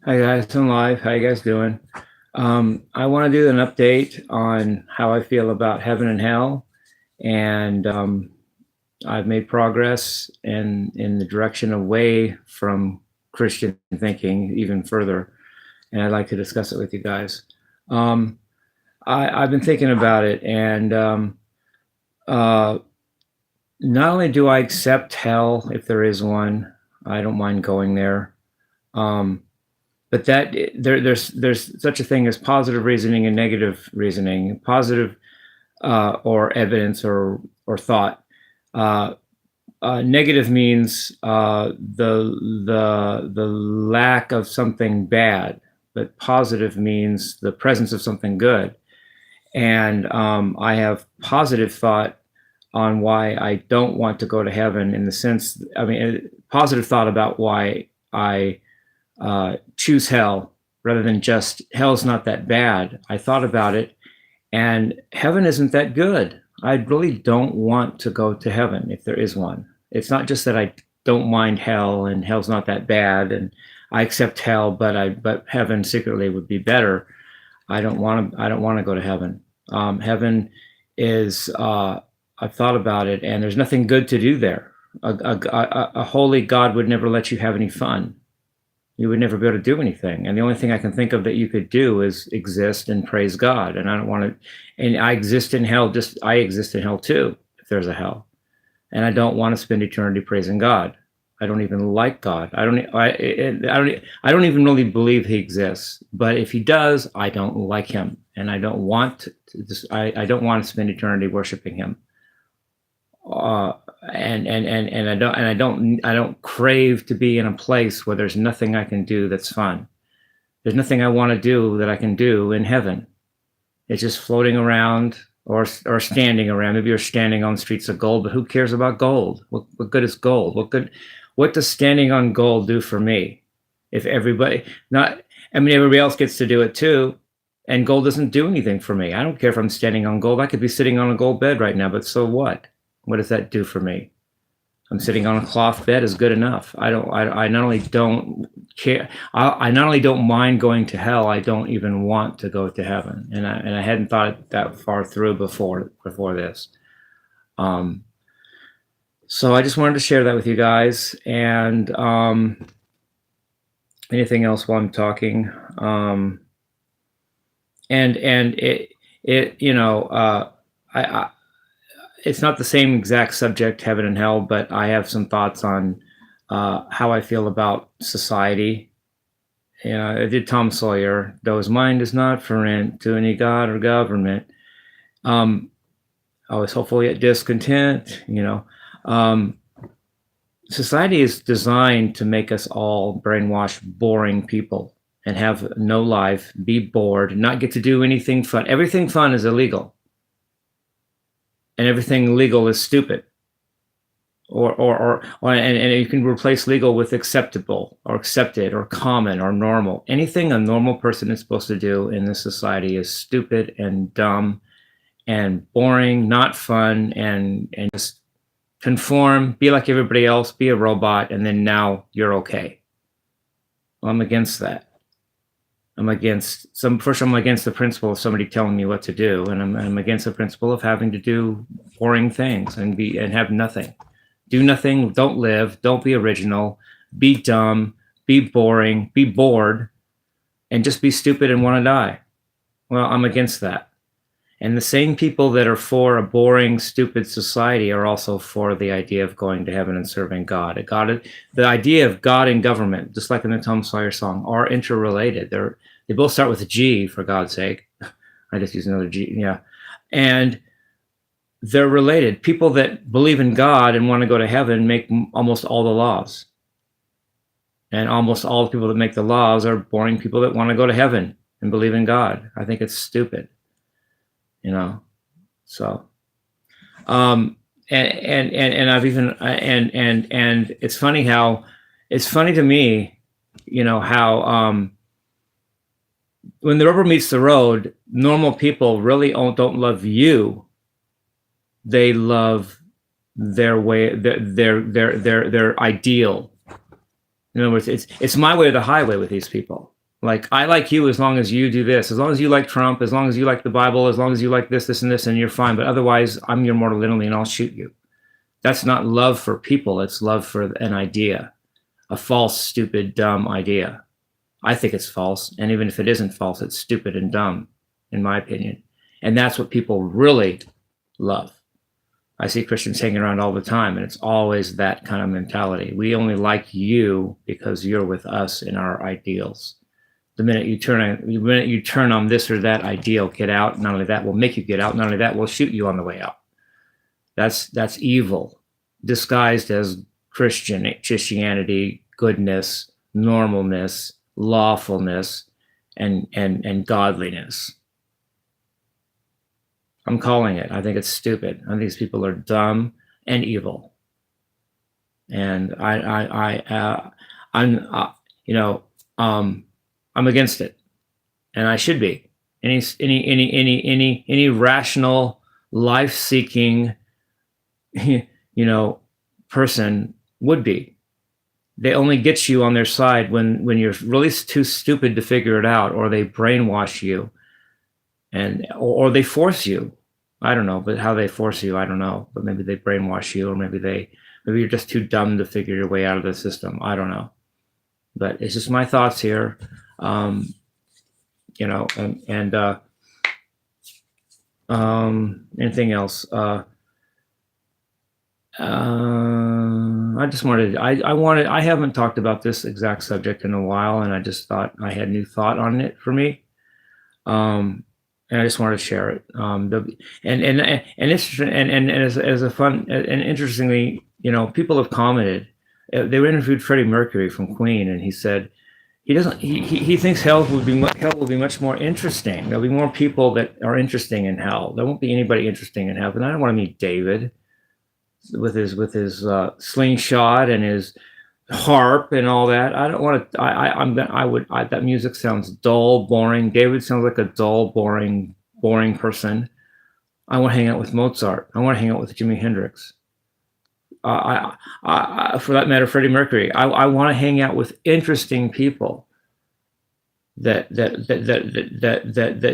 Hi guys, I'm live. How you guys doing? I want to do an update on how I feel about heaven and hell, and I've made progress in the direction away from Christian thinking even further, and I'd like to discuss it with you guys. Um, I've been thinking about it, and uh, not only do I accept hell if there is one, I don't mind going there. Um, but there's such a thing as positive reasoning and negative reasoning. Positive or evidence or thought. Uh, Negative means the lack of something bad, but positive means the presence of something good. And I have positive thought on why I don't want to go to heaven in the sense, I mean, positive thought about why I choose hell rather than just hell's not that bad. I thought about it, and heaven isn't that good. I really don't want to go to heaven if there is one. It's not just that I don't mind hell and hell's not that bad, and I accept hell, but heaven secretly would be better. I don't want to. I don't want to go to heaven. Heaven is. I've thought about it, and there's nothing good to do there. A holy God would never let you have any fun. You would never be able to do anything. And the only thing I can think of that you could do is exist and praise God. And I don't want to, and I exist in hell, just I exist in hell too, if there's a hell. And I don't want to spend eternity praising God. I don't even like God. I don't even really believe he exists. But if he does, I don't like him. And I don't want I don't want to spend eternity worshiping him. And I don't crave to be in a place where there's nothing I can do that's fun. There's nothing I want to do that I can do in heaven. It's just floating around or standing around. Maybe you're standing on streets of gold, but who cares about gold? What good is gold? What does standing on gold do for me? If everybody everybody else gets to do it too, and gold doesn't do anything for me. I don't care if I'm standing on gold. I could be sitting on a gold bed right now, but so what? What does that do for me? I'm sitting on a cloth bed is good enough. I not only don't care, I not only don't mind going to hell, I don't even want to go to heaven. And I hadn't thought it that far through before this. So I just wanted to share that with you guys. And anything else while I'm talking? And it I it's not the same exact subject, heaven and hell, but I have some thoughts on how I feel about society. I did Tom Sawyer, though his mind is not for rent to any god or government. I was hopeful yet discontent. Society is designed to make us all brainwashed, boring people and have no life, be bored, not get to do anything fun. Everything fun is illegal. And everything legal is stupid, and you can replace legal with acceptable or accepted or common or normal. Anything a normal person is supposed to do in this society is stupid and dumb and boring, not fun, and just conform, be like everybody else, be a robot, and then now you're okay. Well, I'm against that. I'm against the principle of somebody telling me what to do, and I'm against the principle of having to do boring things and have nothing, do nothing, don't live, don't be original, be dumb, be boring, be bored, and just be stupid and want to die. Well, I'm against that. And the same people that are for a boring, stupid society are also for the idea of going to heaven and serving God. The idea of God and government, just like in the Tom Sawyer song, are interrelated. They both start with a G, for God's sake. I just use another G, yeah. And they're related. People that believe in God and want to go to heaven make almost all the laws. And almost all the people that make the laws are boring people that want to go to heaven and believe in God. I think it's stupid. So, and I've even, and it's funny to me, how, when the rubber meets the road, normal people really don't love you. They love their way, their ideal. In other words, it's my way or the highway with these people. Like, I like you as long as you do this, as long as you like Trump, as long as you like the Bible, as long as you like this, this, and this, and you're fine. But otherwise, I'm your mortal enemy and I'll shoot you. That's not love for people. It's love for an idea, a false, stupid, dumb idea. I think it's false. And even if it isn't false, it's stupid and dumb, in my opinion. And that's what people really love. I see Christians hanging around all the time, and it's always that kind of mentality. We only like you because you're with us in our ideals. The minute you turn on this or that ideal, get out. Not only that, we'll make you get out. Not only that, we'll shoot you on the way out. That's evil, disguised as Christianity, goodness, normalness, lawfulness, and godliness. I'm calling it. I think it's stupid. I think these people are dumb and evil. And I'm against it, and I should be. Any rational, life-seeking, person would be. They only get you on their side when you're really too stupid to figure it out, or they brainwash you, or they force you. I don't know, but how they force you, I don't know. But maybe they brainwash you, or maybe you're just too dumb to figure your way out of the system. I don't know. But it's just my thoughts here. Anything else? I haven't talked about this exact subject in a while, and I just thought I had new thought on it for me. And I just wanted to share it. As a fun and interestingly, people have commented. They were interviewed Freddie Mercury from Queen, and he said he thinks hell will be much more interesting. There'll be more people that are interesting in hell. There won't be anybody interesting in heaven. I don't want to meet David with his slingshot and his harp and all that. I don't want to. That music sounds dull, boring. David sounds like a dull, boring person. I want to hang out with Mozart. I want to hang out with Jimi Hendrix. For that matter, Freddie Mercury. I want to hang out with interesting people that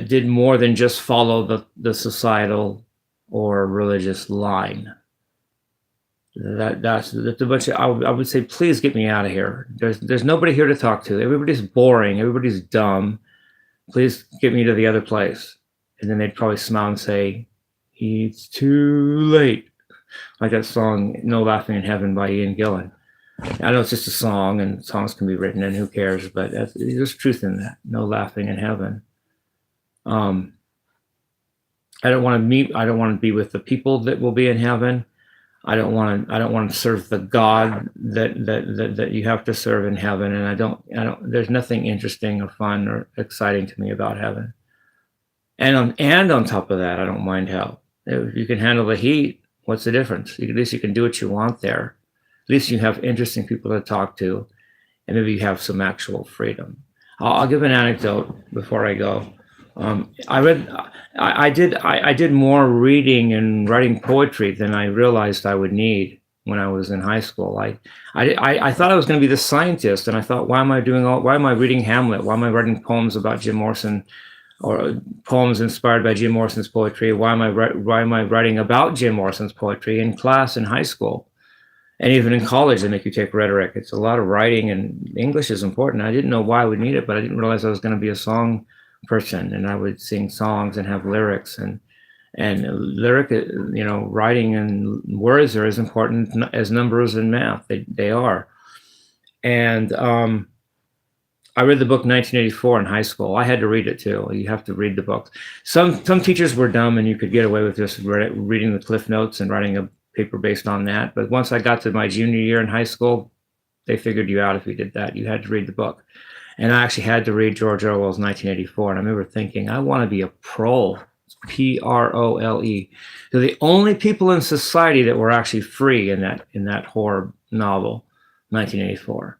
did more than just follow the societal or religious line. That's a bunch of. I would say, please get me out of here. There's nobody here to talk to. Everybody's boring. Everybody's dumb. Please get me to the other place. And then they'd probably smile and say, "It's too late." Like that song, "No Laughing in Heaven" by Ian Gillan. I know it's just a song, and songs can be written, and who cares? But there's truth in that. No laughing in heaven. I don't want to be with the people that will be in heaven. I don't want to serve the God that you have to serve in heaven. And I don't. There's nothing interesting or fun or exciting to me about heaven. And on top of that, I don't mind hell. If you can handle the heat, what's the difference? At least you can do what you want there. At least you have interesting people to talk to, and maybe you have some actual freedom. I'll give an anecdote before I go. I did more reading and writing poetry than I realized I would need when I was in high school. I thought I was going to be this scientist, and I thought, why am I reading Hamlet? Why am I writing poems about Jim Morrison, or poems inspired by Jim Morrison's poetry? Why am I writing about Jim Morrison's poetry in class in high school? And even in college, they make you take rhetoric. It's a lot of writing, and English is important. I didn't know why I would need it, but I didn't realize I was going to be a song person, and I would sing songs and have lyrics, and lyric, writing and words are as important as numbers and math. They are. And I read the book 1984 in high school. I had to read it too. You have to read the book. Some teachers were dumb, and you could get away with just reading the Cliff Notes and writing a paper based on that. But once I got to my junior year in high school, they figured you out if you did that. You had to read the book. And I actually had to read George Orwell's 1984. And I remember thinking, I want to be a prole, Prole. They're the only people in society that were actually free in that horror novel, 1984.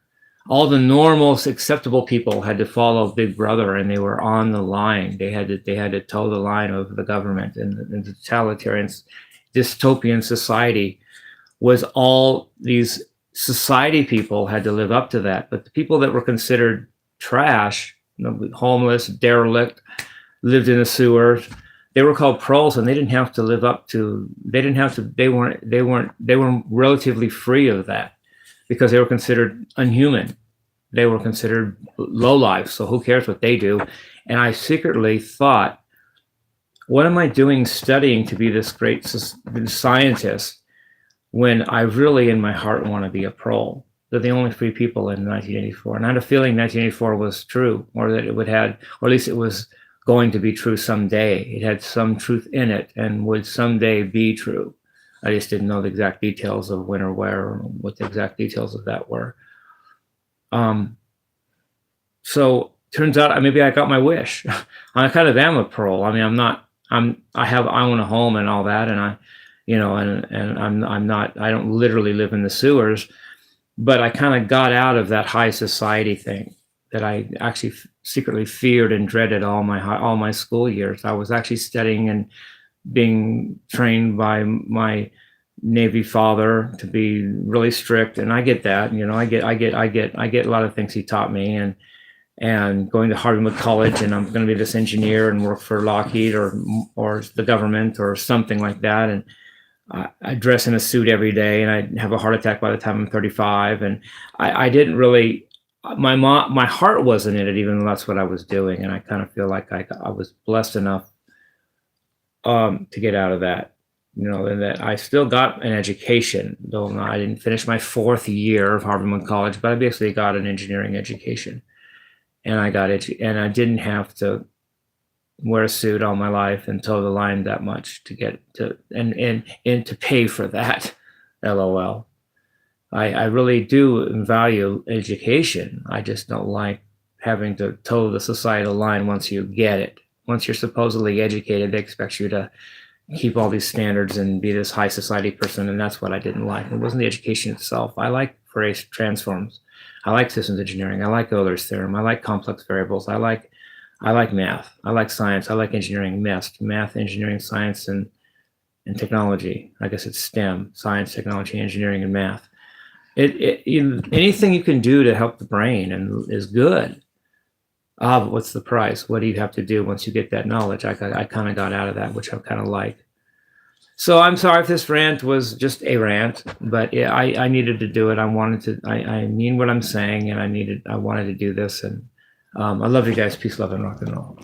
All the normal, acceptable people had to follow Big Brother, and they were on the line. They had to toe the line of the government, and the totalitarian, dystopian society was all these society people had to live up to that. But the people that were considered trash, homeless, derelict, lived in the sewers. They were called proles, and they didn't have to live up to. They didn't have to. They were relatively free of that because they were considered unhuman. They were considered lowlife. So who cares what they do? And I secretly thought, what am I doing studying to be this great scientist when I really, in my heart, want to be a prole? They're the only free people in 1984. And I had a feeling 1984 was true, or that it would have, or at least it was going to be true someday. It had some truth in it and would someday be true. I just didn't know the exact details of when or where, or what the exact details of that were. So turns out maybe I got my wish. I kind of am a prole. I mean, I own a home and all that, and I don't literally live in the sewers, but I kind of got out of that high society thing that I actually secretly feared and dreaded all my school years. I was actually studying and being trained by my Navy father to be really strict, and I get that. I get a lot of things he taught me, and going to Harvard College, and I'm going to be this engineer and work for Lockheed or the government or something like that. And I dress in a suit every day, and I have a heart attack by the time I'm 35. And I didn't really, my heart wasn't in it, even though that's what I was doing. And I kind of feel like I was blessed enough to get out of that, and that I still got an education, though I didn't finish my 4th year of Harvard College, but I basically got an engineering education. And I didn't have to wear a suit all my life and toe the line that much to get to and to pay for that. LOL. I really do value education. I just don't like having to toe the societal line once you get it. Once you're supposedly educated, they expect you to keep all these standards and be this high society person, and that's what I didn't like. It wasn't the education itself. I like Fourier transforms. I like systems engineering. I like Euler's theorem. I like complex variables. I like math. I like science. I like engineering, math, engineering, science, and technology. I guess it's STEM: science, technology, engineering, and math. Anything you can do to help the brain is good. But what's the price? What do you have to do once you get that knowledge? I kind of got out of that, which I kind of like. So I'm sorry if this rant was just a rant, but yeah, I needed to do it. I mean what I'm saying, and I wanted to do this. And I love you guys. Peace, love, and rock and roll.